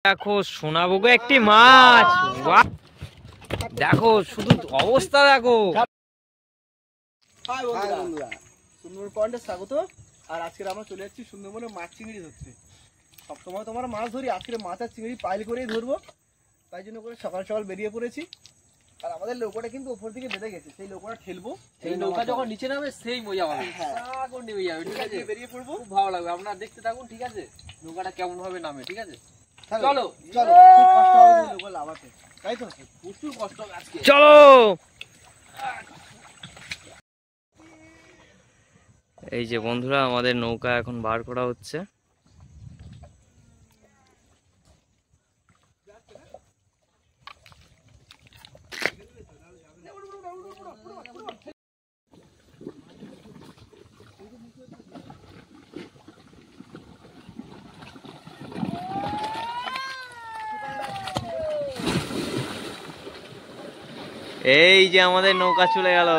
দেখো শোনাবো গো একটি মাছ। দেখো শুধু অবস্থা দেখো। হাই বন্ধুরা, সুন্দরবন পয়েন্টে স্বাগত। আর আজকে আমরা চলে যাচ্ছি সুন্দরবনে মাছ চিংড়ি ধরতে। সবসময় তোমার মাছ ধরি, আজকে মাছ আর চিংড়ি পাইল করেই ধরবো, তাই জন্য করে সকাল সকাল বেরিয়ে পড়েছি। আর আমাদের নৌকাটা কিন্তু উপর দিকে বেঁধে গেছে, সেই নৌকাটা ঠেলবো। সেই নৌকা যখন নিচে নামে সেই মজা হবে, সাগর নেমে যাবে, ঠিক আছে? বেরিয়ে পড়বো, খুব ভালো লাগবে। আপনারা দেখতে থাকুন, ঠিক আছে, নৌকাটা কেমন ভাবে নামে, ঠিক আছে? চলো চলো, খুব কষ্ট হবে নৌকা লাভাতে, তাই তো? প্রচুর কষ্ট হবে আজকে, চলো। এই যে বন্ধুরা, আমাদের নৌকা এখন বার করা হচ্ছে। এই যে আমাদের নৌকা চলে গেল।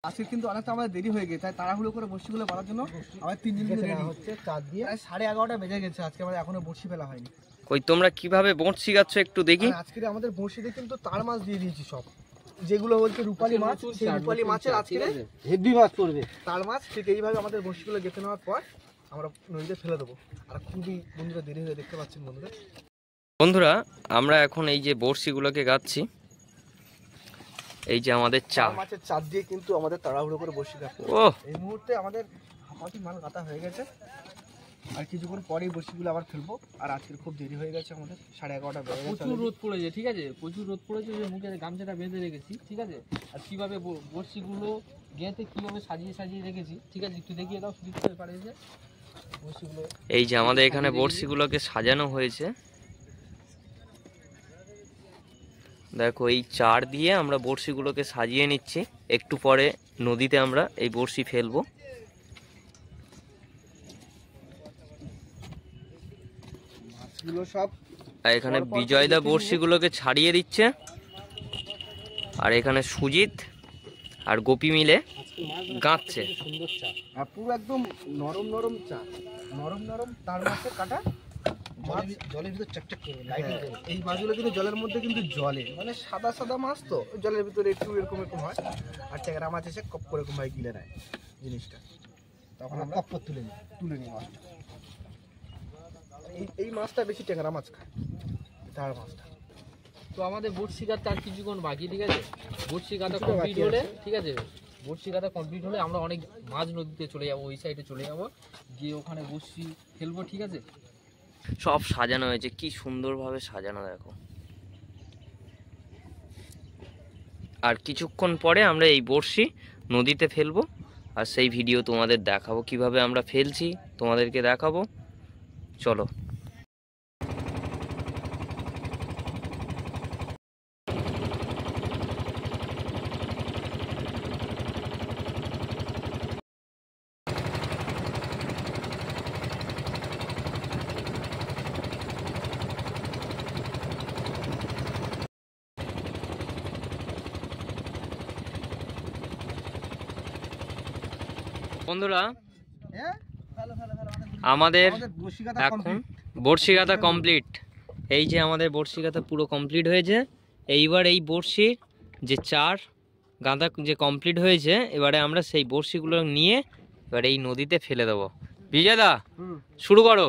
আজকে কিন্তু অনেকটা আমাদের দেরি হয়ে গেছে, তাই তাড়াহুড়ো করে বড়শিগুলো বাঁধার জন্য আমার 3 দিন ধরে রেডি হচ্ছে। চার দিয়ে 11:30 বেজে গেছে, আজকে আমাদের এখনো বড়শি ফেলা হয়নি। কই তোমরা কিভাবে বড়শি গাচ্ছ একটু দেখি। আজকে আমাদের বড়শিতে কিন্তু তার মাছ দিয়ে দিয়েছি সব, যেগুলো বলছে রূপালী মাছ, সেই রূপালী মাছের আজকে হেভি মাছ পড়বে। তার মাছ ঠিক এইভাবে আমাদের বড়শিগুলো গেঁথে নেওয়ার পর আমরা নদীতে ফেলে দেবো। আর খুবই বন্ধুরা দেরি হয়ে, দেখতে পাচ্ছেন বন্ধুরা, আমরা এখন এই যে বড়শিগুলোকে গাচ্ছি। এই যে আমাদের চার মাছের চার দিয়ে কিন্তু আমাদের তাড়াহুড়ো করে বড়শি গাঁথতে। এই মুহূর্তে আমাদের হাফাটি মাল গাঁথা হয়ে গেছে, আর কিছুক্ষণ পরেই বড়শিগুলো আবার ফেলবো। আর আজকে খুব দেরি হয়ে গেছে, আমাদের 11:30 বেজে গেছে। প্রচুর রোদ পড়েছে, ঠিক আছে, প্রচুর রোদ পড়েছে। যে মুখে গামছাটা বেঁধে রেখেছি, ঠিক আছে। আর কিভাবে বড়শিগুলো গেঁথে কিভাবে সাজিয়ে সাজিয়ে রেখেছি, ঠিক আছে, একটু দেখিয়ে দাও। সুদীপ পারে যে বড়শিগুলো, এই যে আমাদের এখানে বড়শিগুলোকে সাজানো হয়েছে। দেখো এই চার দিয়ে আমরা বড়শিগুলোকে সাজিয়ে নিচ্ছি। একটু পরে নদীতে আমরা এই বড়শি ফেলবো। মাছগুলো সব, আর এখানে বিজয়দা বড়শিগুলোকে ছাড়িয়ে দিচ্ছে। আর এখানে সুজিত আর গোপী মিলে গাঁথছে। সুন্দর চা, আর পুরো একদম নরম নরম চা, নরম নরম তার মাছের কাটা জলের ভিতর চকচক করবে। এই মাছগুলো কিন্তু জলের মধ্যে কিন্তু জলে, মানে সাদা সাদা মাছ তো জলের ভিতরে একটু এরকম এরকম হয়। আর ট্যাংরা মাছ এসে কপ করে এরকম ভাবে গিলে নেয় জিনিসটা, তখন আমরা কপ তুলে নিই মাছটা। এই মাছটা বেশি ট্যাংরা মাছ খায়, তার মাছটা। তো আমাদের বড়শি গাঁথতে আর কিছুক্ষণ বাকি, ঠিক আছে। বড়শি গাঁথা কমপ্লিট হলে, ঠিক আছে, বড়শি গাঁথা কমপ্লিট হলে আমরা অনেক মাছ নদীতে চলে যাবো, ওই সাইডে চলে যাবো, গিয়ে ওখানে বড়শি ফেলবো, ঠিক আছে। সব সাজানো হয়েছে, কি সুন্দরভাবে সাজানো দেখো। আর কিছুক্ষণ পরে আমরা এই বড়শি নদীতে ফেলবো, আর সেই ভিডিও তোমাদের দেখাবো, কিভাবে আমরা ফেলছি তোমাদেরকে দেখাবো। চলো। বন্ধুরা হ্যাঁ আমাদের বড়শি কাটা এখন বড়শি কাটা কমপ্লিট। এই যে আমাদের বড়শি কাটা পুরো কমপ্লিট হয়েছে। এইবার এই বড়শির যে চার গাঁদা যে কমপ্লিট হয়েছে, এবারে আমরা সেই বড়শিগুলো নিয়ে এবার এই নদীতে ফেলে দেবো। বিজয়দা শুরু করো।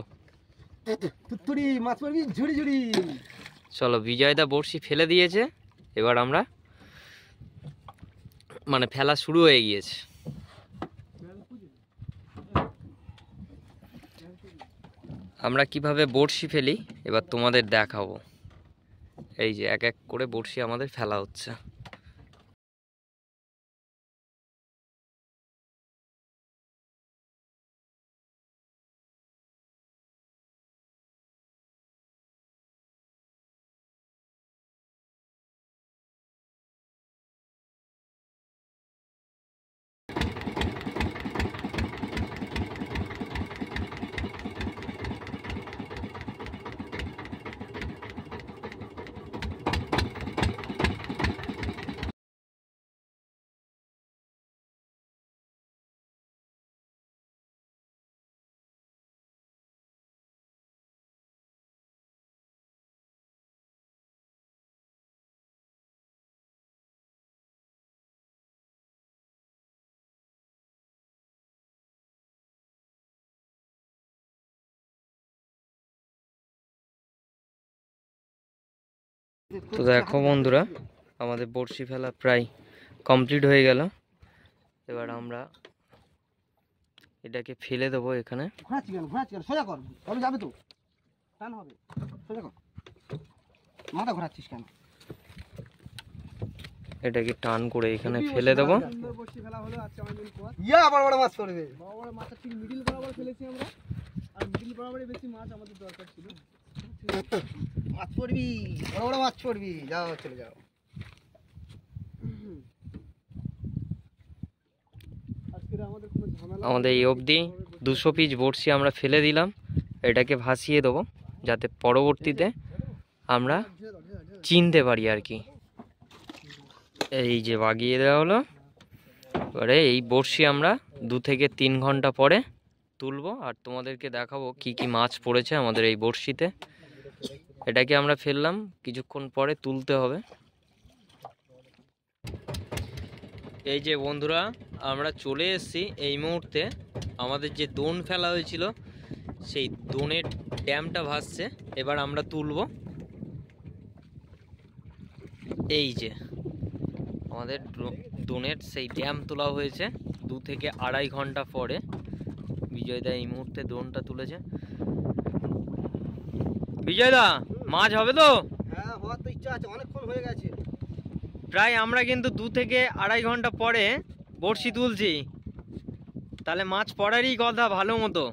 তুত্তুরি মাছ মারবি ঝুড়ি ঝুড়ি। চলো, বিজয়দা বড়শি ফেলে দিয়েছে, এবার আমরা মানে ফেলা শুরু হয়ে গিয়েছে। আমরা কিভাবে বড়শি ফেলি এবার তোমাদের দেখাবো। এই যে এক এক করে বড়শি আমাদের ফেলা হচ্ছে। তো দেখো বন্ধুরা, আমাদের বড়শি ফেলা প্রায় কমপ্লিট হয়ে গেল। এবার আমরা এটাকে ফেলে দেবো এখানে। ঘোরাচ্ছি কেন সোজা কর, তবে যাবে তো, টান হবে, সোজা কর, মাথা ঘোরাচ্ছিস কেন? এটাকে টান করে এখানে ফেলে দেবো। বড়শি ফেলা হলো আজকে অনেকদিন পর। ইয়া বড় বড় মাছ পড়বে, বড় বড় মাছ ঠিক মিডিল বরাবর ফেলেছি আমরা, আর মিডিল বরাবরই বেশি মাছ আমাদের দরকার ছিল। মাছ পড়বি, বড় বড় মাছ পড়বি, যাও চলে যাও। আমাদের এই অবধি 200 পিস বড়শি আমরা ফেলে দিলাম। এটাকে ভাসিয়ে দেবো যাতে পরবর্তীতে আমরা চিনতে পারি আর কি। এই যে বাগিয়ে দেওয়া হলো। এবারে এই বড়শি আমরা 2 থেকে 3 ঘন্টা পরে তুলবো আর তোমাদেরকে দেখাবো কি কি মাছ পড়েছে আমাদের এই বড়শিতে। এটাকে আমরা ফেললাম, কিছুক্ষণ পরে তুলতে হবে। এই যে বন্ধুরা, আমরা চলে এসেছি এই মুহূর্তে। আমাদের যে দোন ফেলা হয়েছিল সেই দোনের ড্যামটা ভাসছে, এবার আমরা তুলবো। এই যে আমাদের দোনের সেই ড্যাম তোলা হয়েছে 2 থেকে 2.5 ঘন্টা পরে। বিজয়দা এই মুহূর্তে দোনটা তুলেছে। বিজয়দা, মাছ হবে তো? হ্যাঁ, হওয়ার তো ইচ্ছা আছে, অনেকক্ষণ হয়ে গেছে। প্রায় আমরা কিন্তু 2 থেকে 2.5 ঘন্টা পরে বড়শি তুলছি, তাহলে মাছ পড়ারই কথা ভালো মতো।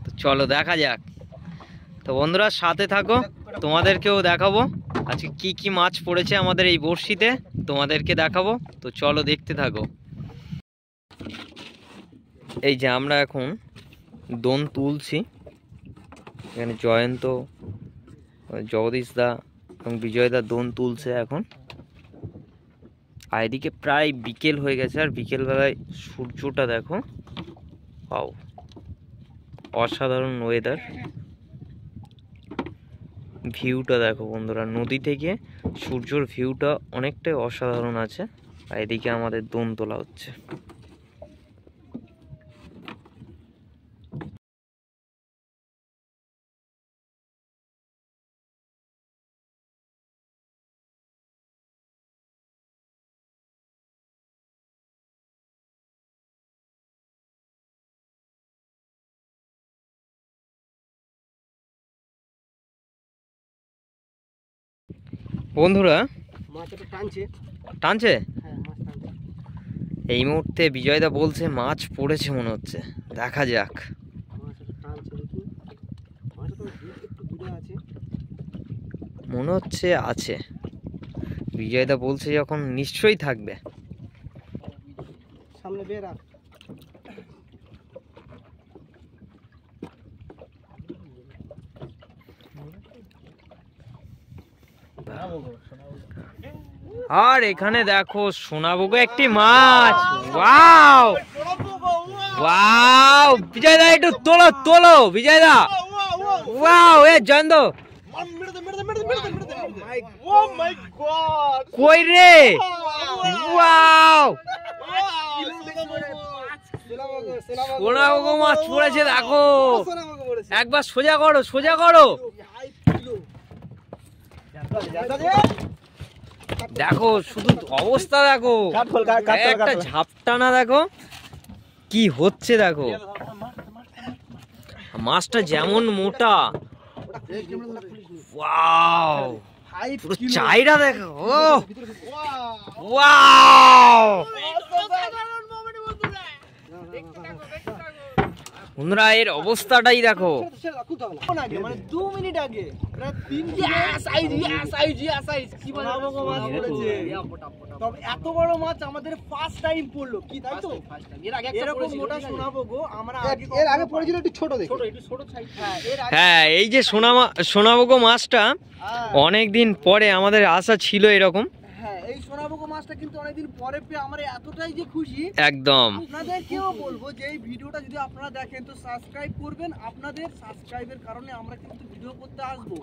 তো চলো দেখা যাক। তো বন্ধুরা সাথে থাকো, তোমাদেরকেও দেখাবো আজকে কি কি মাছ পড়েছে আমাদের এই বড়শিতে, তোমাদেরকে দেখাবো। তো চলো দেখতে থাকো। এই যে আমরা এখন দোন তুলছি, এখানে জয়ন্ত, জগদীশ দা এবং বিজয় দা দোন তুলছে এখন। আর এদিকে প্রায় বিকেল হয়ে গেছে, আর বিকেল বেলায় সূর্যটা দেখো, পাও অসাধারণ ওয়েদার। ভিউটা দেখো বন্ধুরা, নদী থেকে সূর্যর ভিউটা অনেকটাই অসাধারণ আছে। আর এদিকে আমাদের দোন তোলা হচ্ছে। বন্ধুরা মাছ এটা টানছে। টানছে, হ্যাঁ মাছ টানছে। এই মুহূর্তে বিজয়দা বলছে মাছ পড়েছে মনে হচ্ছে, দেখা যাক। মাছ এটা টানছে, দেখি মাছটা তো একটু দূরে আছে, মনে হচ্ছে আছে। বিজয়দা বলছে যখন নিশ্চয়ই থাকবে। সামনে বেরা। আর এখানে দেখো সোনাবুগো একটি মাছ। ওয়াও ওয়াও, বিজয় দা একটু তোলো তোলো বিজয় দা। ওয়াও, এ জয়ন্ত কই রে? ওয়াও, সোনাবুগো মাছ পড়েছে দেখো। একবার সোজা করো সোজা করো। দেখো শুধু অবস্থা দেখো, একটা ঝাপটানা দেখো কি হচ্ছে। দেখো মাছটা যেমন মোটা, ওয়াও পুরো চাইরা দেখো। ও ওয়াও বন্ধুরা, এর অবস্থাটাই দেখো। মানে 2 মিনিট আগে প্রায় 3 তবে এত বড় মাছ আমাদের ফার্স্ট টাইম পড়লো কি, তাই তো? এরকম মোটা সোনাবগো আমরা এর আগে পড়েছিল একটু ছোট দেখে, একটু ছোট সাইজ। হ্যাঁ, এই যে সোনাবুগো মাছটা অনেকদিন পরে আমাদের আশা ছিল এরকম। হ্যাঁ, এই সোনাবগো মাছটা কিন্তু অনেকদিন পরে পেয়ে আমরা এতটাই যে খুশি। একদম। আপনাদেরকেও বলবো যে এই ভিডিওটা যদি আপনারা দেখেন তো সাবস্ক্রাইব করবেন। আপনাদের সাবস্ক্রাইবের কারণে আমরা কিন্তু ভিডিও করতে আসবো।